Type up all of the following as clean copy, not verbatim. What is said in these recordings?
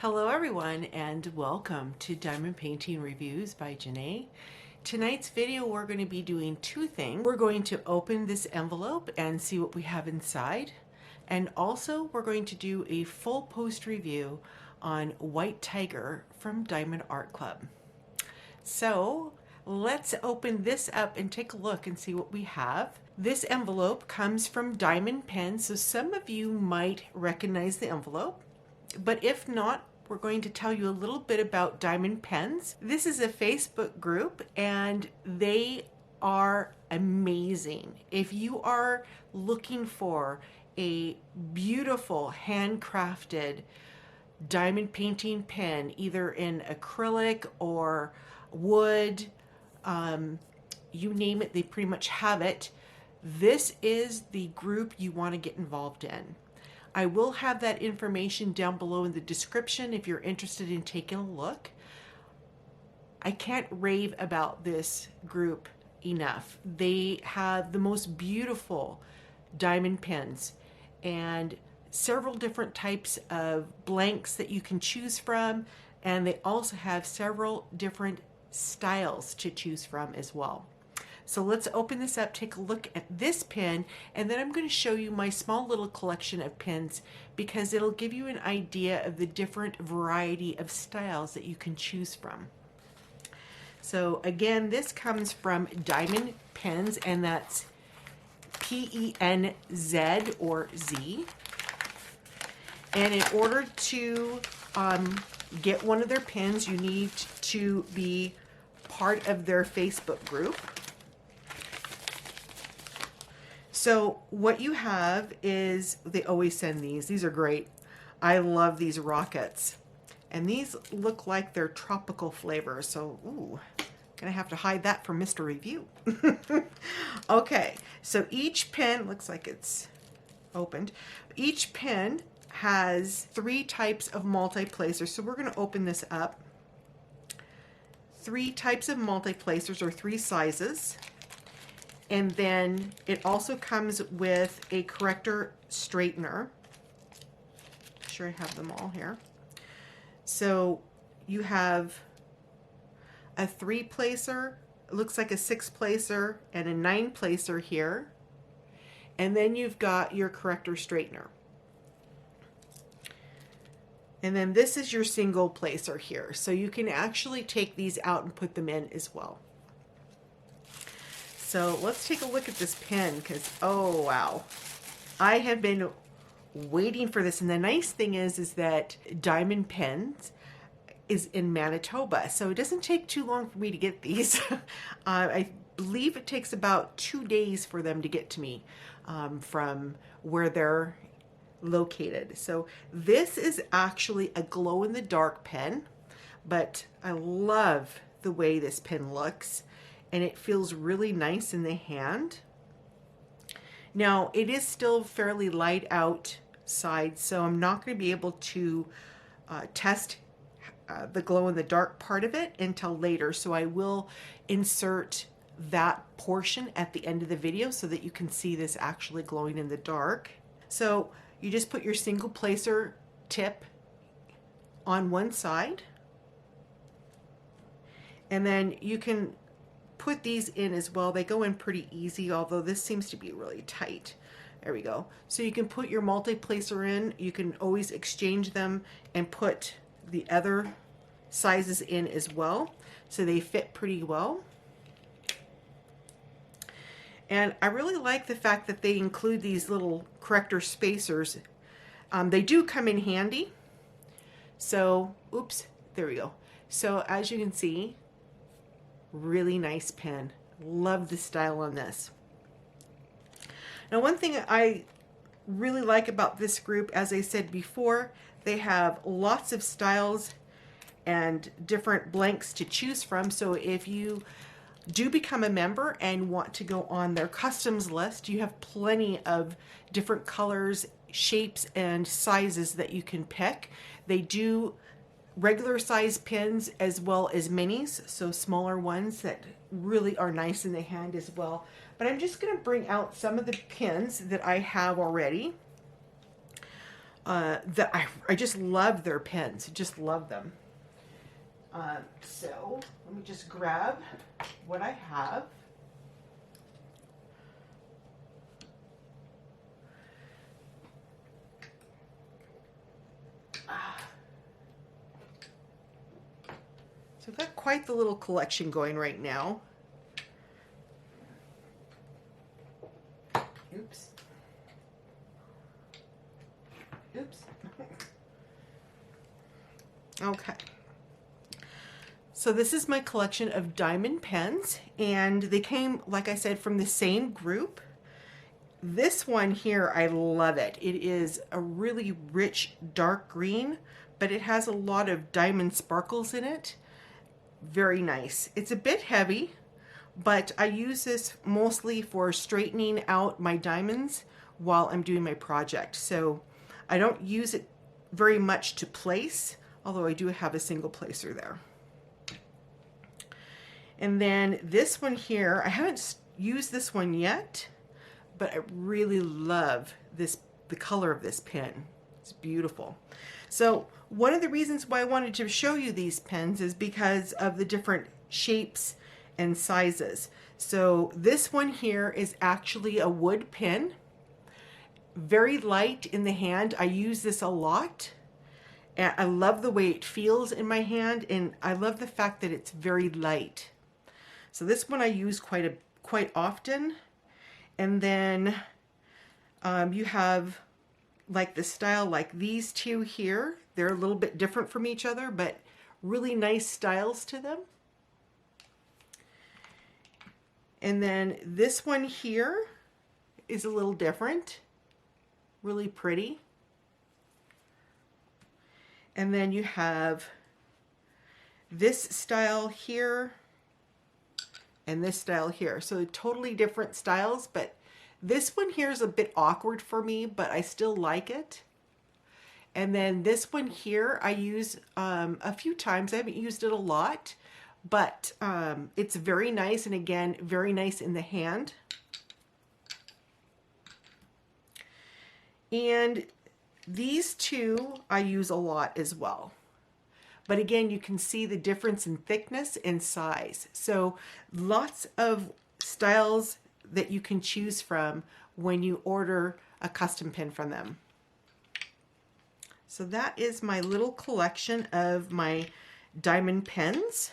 Hello everyone and welcome to Diamond Painting Reviews by Jene. Tonight's video we're going to be doing two things. We're going to open this envelope and see what we have inside, and also we're going to do a full post review on White Tiger from Diamond Art Club. So let's open this up and take a look and see what we have. This envelope comes from Diamond Penz, so some of you might recognize the envelope, but if not, we're going to tell you a little bit about Diamond Penz. This is a Facebook group and they are amazing. If you are looking for a beautiful handcrafted diamond painting pen, either in acrylic or wood, you name it, they pretty much have it. This is the group you want to get involved in. I will have that information down below in the description if you're interested in taking a look. I can't rave about this group enough. They have the most beautiful diamond pens and several different types of blanks that you can choose from, and they also have several different styles to choose from as well. So let's open this up, take a look at this pen, and then I'm going to show you my small little collection of pens because it'll give you an idea of the different variety of styles that you can choose from. So again, this comes from Diamond Penz, and that's P-E-N-Z or Z. And in order to get one of their pens, you need to be part of their Facebook group. So what you have is, they always send these. These are great. I love these rockets. And these look like they're tropical flavors. So, ooh, gonna have to hide that from Mr. Review. Okay, so each pen, looks like it's opened. Each pen has 3 types of multi-placers. So we're gonna open this up. 3 types of multi-placers, or 3 sizes. And then it also comes with a corrector straightener. Make sure I have them all here. So you have a 3-placer, it looks like a 6-placer, and a 9-placer here. And then you've got your corrector straightener. And then this is your single placer here. So you can actually take these out and put them in as well. So let's take a look at this pen because, oh wow, I have been waiting for this. And the nice thing is that Diamond Penz is in Manitoba, so it doesn't take too long for me to get these. I believe it takes about 2 days for them to get to me from where they're located. So this is actually a glow-in-the-dark pen, but I love the way this pen looks. And it feels really nice in the hand. Now, it is still fairly light outside, so I'm not going to be able to test the glow-in-the-dark part of it until later. So I will insert that portion at the end of the video so that you can see this actually glowing in the dark. So you just put your single placer tip on one side, and then you can put these in as well. They go in pretty easy, although this seems to be really tight. There we go. So you can put your multi-placer in. You can always exchange them and put the other sizes in as well. So they fit pretty well. And I really like the fact that they include these little corrector spacers. They do come in handy. So, oops, there we go. So as you can see, really nice pen. Love the style on this. Now, one thing I really like about this group, as I said before, they have lots of styles and different blanks to choose from. So if you do become a member and want to go on their customs list, you have plenty of different colors, shapes, and sizes that you can pick. They do regular size pens as well as minis, so smaller ones that really are nice in the hand as well. But I'm just going to bring out some of the pens that I have already. that I just love their pens. Just love them. So let me just grab what I have. So I've got quite the little collection going right now. Oops. Oops. Okay. So this is my collection of diamond pens, and they came, like I said, from the same group. This one here, I love it. It is a really rich dark green, but it has a lot of diamond sparkles in it. Very nice. It's a bit heavy, but I use this mostly for straightening out my diamonds while I'm doing my project. So I don't use it very much to place, although I do have a single placer there. And then this one here, I haven't used this one yet, but I really love the color of this pen. It's beautiful. So one of the reasons why I wanted to show you these pens is because of the different shapes and sizes. So this one here is actually a wood pen, very light in the hand. I use this a lot, and I love the way it feels in my hand, and I love the fact that it's very light. So this one I use quite often. And then you have like the style like these two here. They're a little bit different from each other, but really nice styles to them. And then this one here is a little different, really pretty. And then you have this style here and this style here. So totally different styles, but this one here is a bit awkward for me, but I still like it. And then this one here I use a few times. I haven't used it a lot, but it's very nice, and again, very nice in the hand. And these two I use a lot as well. But again, you can see the difference in thickness and size. So lots of styles that you can choose from when you order a custom pen from them. So that is my little collection of my diamond pens.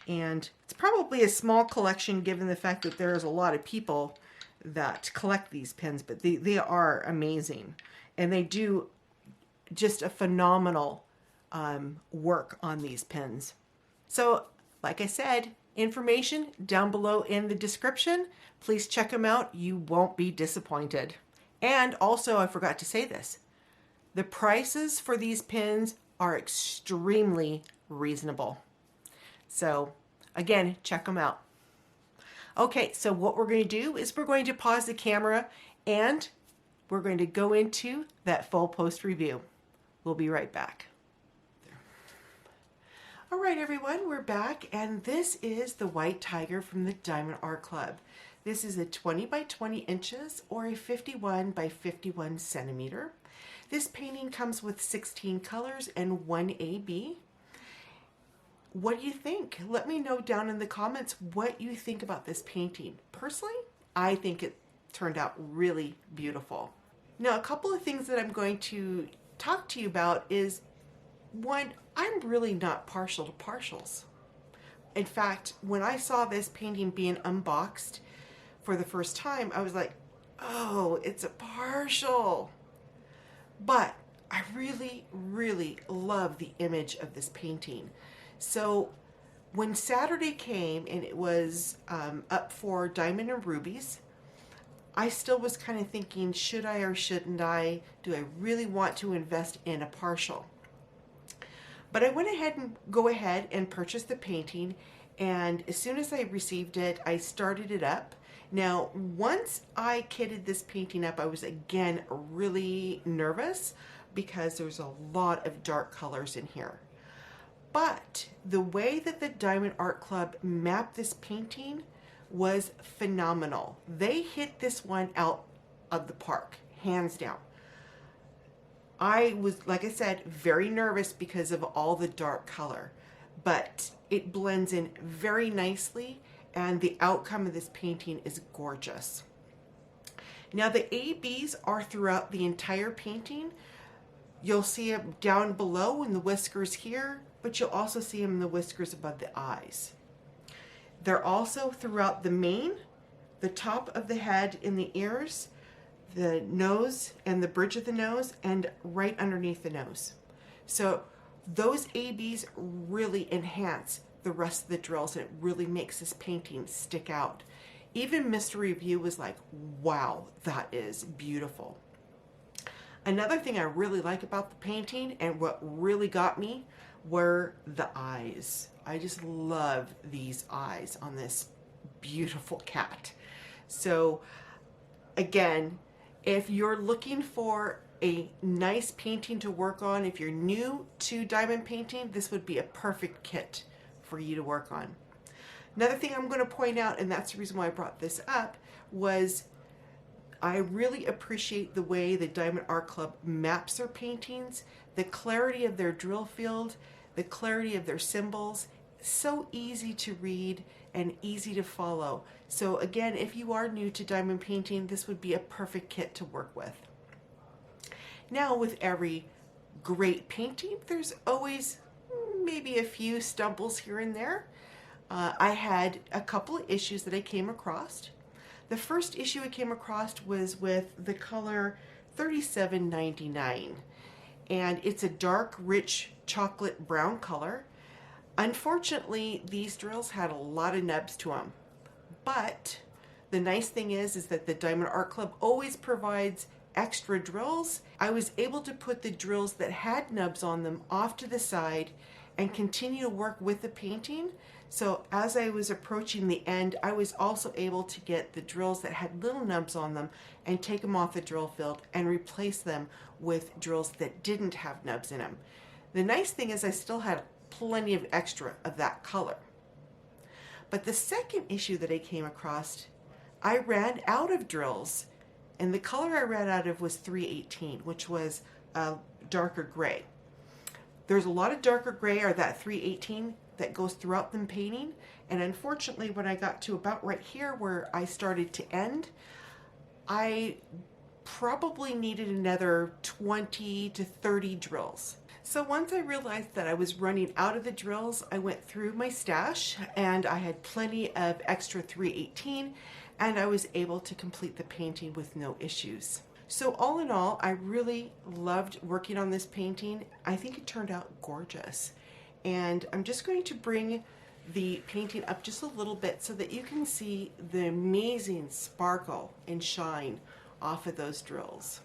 And it's probably a small collection given the fact that there's a lot of people that collect these pens, but they are amazing. And they do just a phenomenal work on these pens. So like I said, information down below in the description. Please check them out. You won't be disappointed. And also, I forgot to say this, the prices for these pens are extremely reasonable. So again, check them out. Okay, so what we're going to do is we're going to pause the camera and we're going to go into that full post review. We'll be right back. All right, everyone, we're back, and this is the White Tiger from the Diamond Art Club. This is a 20 by 20 inches or a 51 by 51 centimeter. This painting comes with 16 colors and 1 AB. What do you think? Let me know down in the comments what you think about this painting. Personally, I think it turned out really beautiful. Now, a couple of things that I'm going to talk to you about is, one, I'm really not partial to partials. In fact, when I saw this painting being unboxed for the first time, I was like, oh, it's a partial. But I really, really love the image of this painting. So when Saturday came and it was up for Diamond and Rubies, I still was kind of thinking, should I or shouldn't I? Do I really want to invest in a partial? But I went ahead and purchased the painting, and as soon as I received it, I started it up. Now, once I kitted this painting up, I was again really nervous because there's a lot of dark colors in here. But the way that the Diamond Art Club mapped this painting was phenomenal. They hit this one out of the park, hands down. I was, like I said, very nervous because of all the dark color, but it blends in very nicely and the outcome of this painting is gorgeous. Now the ABs are throughout the entire painting. You'll see them down below in the whiskers here, but you'll also see them in the whiskers above the eyes. They're also throughout the mane, the top of the head in the ears, the nose and the bridge of the nose, and right underneath the nose. So those ABs really enhance the rest of the drills, and it really makes this painting stick out. Even Mr. Review was like, wow, that is beautiful. Another thing I really like about the painting, and what really got me, were the eyes. I just love these eyes on this beautiful cat. So again, if you're looking for a nice painting to work on, if you're new to diamond painting, this would be a perfect kit for you to work on. Another thing I'm going to point out, and that's the reason why I brought this up, was I really appreciate the way the Diamond Art Club maps their paintings, the clarity of their drill field, the clarity of their symbols. So easy to read and easy to follow. So again, if you are new to diamond painting, this would be a perfect kit to work with. Now, with every great painting, there's always maybe a few stumbles here and there. I had a couple of issues that I came across. The first issue I came across was with the color 3799, and it's a dark, rich chocolate brown color. Unfortunately, these drills had a lot of nubs to them, but the nice thing is that the Diamond Art Club always provides extra drills. I was able to put the drills that had nubs on them off to the side and continue to work with the painting. So as I was approaching the end, I was also able to get the drills that had little nubs on them and take them off the drill field and replace them with drills that didn't have nubs in them. The nice thing is I still had plenty of extra of that color. But the second issue that I came across, I ran out of drills, and the color I ran out of was 318, which was a darker gray. There's a lot of darker gray, or that 318, that goes throughout the painting, and unfortunately when I got to about right here where I started to end, I probably needed another 20 to 30 drills. So once I realized that I was running out of the drills, I went through my stash and I had plenty of extra 318, and I was able to complete the painting with no issues. So all in all, I really loved working on this painting. I think it turned out gorgeous. And I'm just going to bring the painting up just a little bit so that you can see the amazing sparkle and shine off of those drills.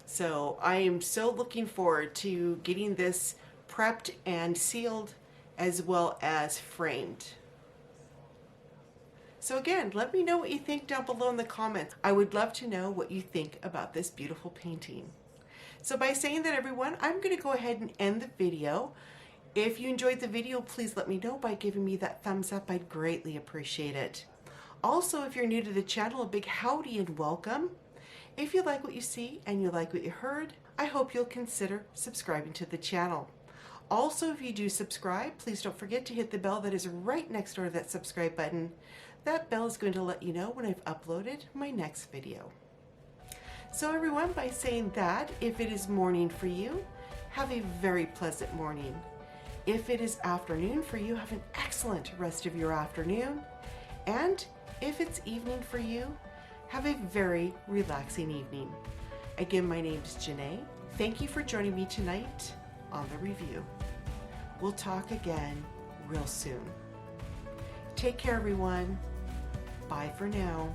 So I am so looking forward to getting this prepped and sealed as well as framed. So again, let me know what you think down below in the comments. I would love to know what you think about this beautiful painting. So by saying that, everyone, I'm going to go ahead and end the video. If you enjoyed the video, please let me know by giving me that thumbs up. I'd greatly appreciate it. Also, if you're new to the channel, a big howdy and welcome. If you like what you see and you like what you heard, I hope you'll consider subscribing to the channel. Also, if you do subscribe, please don't forget to hit the bell that is right next door to that subscribe button. That bell is going to let you know when I've uploaded my next video. So everyone, by saying that, if it is morning for you, have a very pleasant morning. If it is afternoon for you, have an excellent rest of your afternoon. And if it's evening for you, have a very relaxing evening. Again, my name is Jene. Thank you for joining me tonight on the review. We'll talk again real soon. Take care, everyone. Bye for now.